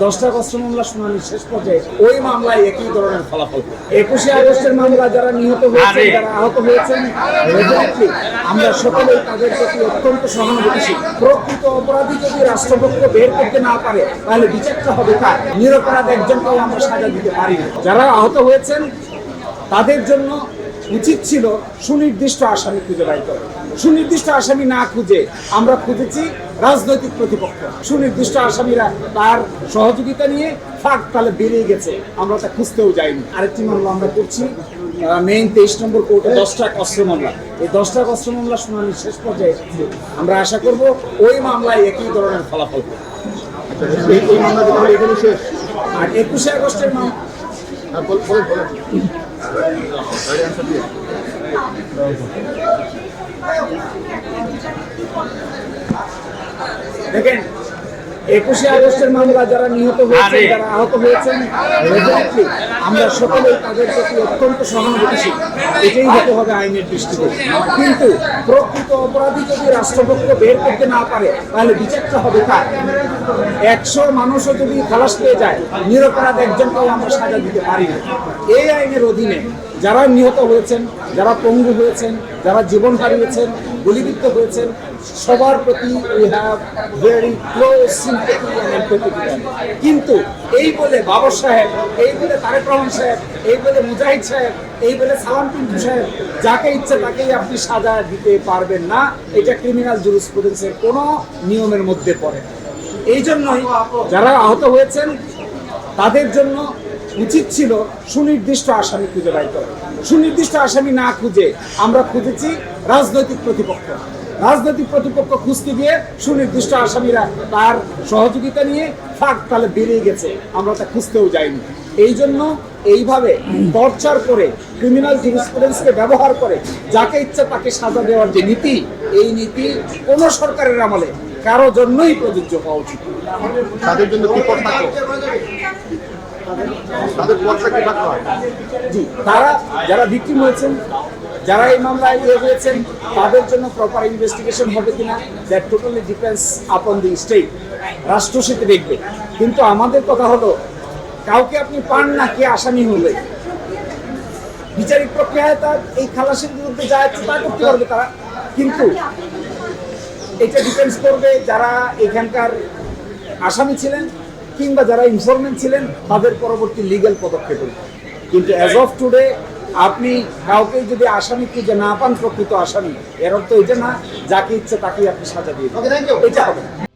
10টা কষ্ট মামলা শুনানি শেষ পর্যায়ে ওই মামলায় একই ধরনের ফলাফল। 21শে আগস্টের মামলা যারা নিহত হয়েছেন, যারা আহত হয়েছেন, আমরা সকলেই তাদের প্রতি অত্যন্ত সহানুভূতিশীল। প্রকৃত অপরাধী যদি রাষ্ট্রপক্ষ বের করতে না পারে তাহলে বিচারটা হবে কার? নিরপরাধ একজনকেও আমরা সাজা দিতে পারি না। যারা আহত হয়েছেন তাদের জন্য উচিত ছিল সুনির্দিষ্ট আসামি খুঁজে বের করা। সুনির্দিষ্ট আসামি না খুঁজে আমরা খুঁজেছি রাজনৈতিক প্রতিপক্ষ। সুনির্দিষ্ট আসামিরা তার সহযোগিতা নিয়ে ফাঁক তালে বেরিয়ে গেছে, আমরা তা খুঁজতেও যাইনি। আরেকটি মামলা আমরা করছি মেইন 23 নম্বর কোর্টে 10টা অস্ত্র মামলা। এই 10টা অস্ত্র মামলা শুনানি শেষ পর্যায়ে আমরা আশা করব ওই মামলায় একই ধরনের ফলাফল। এই মামলাটা তাহলে এখানে শেষ। আর 21শে আগস্টের মামলা দেখেন, 21শে আগস্টের মামলা যারা নিহত হয়েছেন, যারা আহত হয়েছেন, আমরা সকলেই তাদের প্রতি অত্যন্ত সহানুভূতিশীল। এটাই হতে হবে আইনের দৃষ্টিতে। কিন্তু প্রকৃত অপরাধী যদি রাষ্ট্রপক্ষ বের করতে না পারে তাহলে বিচারটা হবে কার? 100 মানুষও যদি খালাস পেয়ে যায়, নিরপরাধ একজনকেও আমরা সাজা দিতে পারি না। এই আইনের অধীনে যারা নিহত হয়েছেন, যারা পঙ্গু হয়েছেন, যারা জীবন হারিয়েছেন, গুলিবিদ্ধ হয়েছেন, সবার প্রতি we have very close sympathy and empathy. কিন্তু এই বলে বাবর সাহেব, এই বলে তারেক রহমান সাহেব, এই বলে মুজাহিদ সাহেব, এই বলে সালাম পিন্টু সাহেব, যাকে ইচ্ছে তাকেই আপনি সাজা দিতে পারবেন না। এটা ক্রিমিনাল জুরিসপ্রুডেন্সের কোনো নিয়মের মধ্যে পড়ে না। এই জন্যই যারা আহত হয়েছেন তাদের জন্য উচিত ছিল সুনির্দিষ্ট আসামি খুঁজে বের করা। সুনির্দিষ্ট আসামি না খুঁজে আমরা খুঁজেছি রাজনৈতিক প্রতিপক্ষ। রাজনৈতিক প্রতিপক্ষ খুঁজতে গিয়ে সুনির্দিষ্ট আসামিরা তার সহযোগিতা নিয়ে ফাঁক তালে বেরিয়ে গেছে, আমরা তা খুঁজতেও যাইনি। এই জন্য এইভাবে টর্চার করে, ক্রিমিনাল জুরিসপ্রুডেন্সকে ব্যবহার করে যাকে ইচ্ছা তাকে সাজা দেওয়ার যে নীতি, এই নীতি কোনো সরকারের আমলে কারো জন্যই প্রযোজ্য হওয়া উচিত। তাদের জন্য কি পথ থাকলো? তাদের পথটা কি থাকলো? জি, তারা যারা ভিকটিম হয়েছেন, যারা এই মামলায় হয়েছেন, তাদের জন্য প্রপার ইনভেস্টিগেশন হবে কিনা, that totally depends upon the state. রাষ্ট্র সেটা দেখবে। কিন্তু আমাদের কথা হলো, কাউকে আপনি পান না কে আসামি হবে। বিচারিক প্রক্রিয়ায় তার এই খালাসের বিরুদ্ধে যা ইচ্ছে তা করতে পারবে তারা। কিন্তু এটা ডিপেন্ডস করবে যারা এখানকার আসামি ছিলেন কিংবা যারা ইনফরমেন্ট ছিলেন তাদের পরবর্তী লিগ্যাল পদক্ষেপ। কিন্তু অ্যাজ অফ টুডে আপনি কাউকে যদি আসামি খুঁজে না পান, প্রকৃত আসামি, এর অর্থ এটা না যাকে ইচ্ছে তাকেই আপনি সাজা দিয়ে দেবেন। এটা হবে না।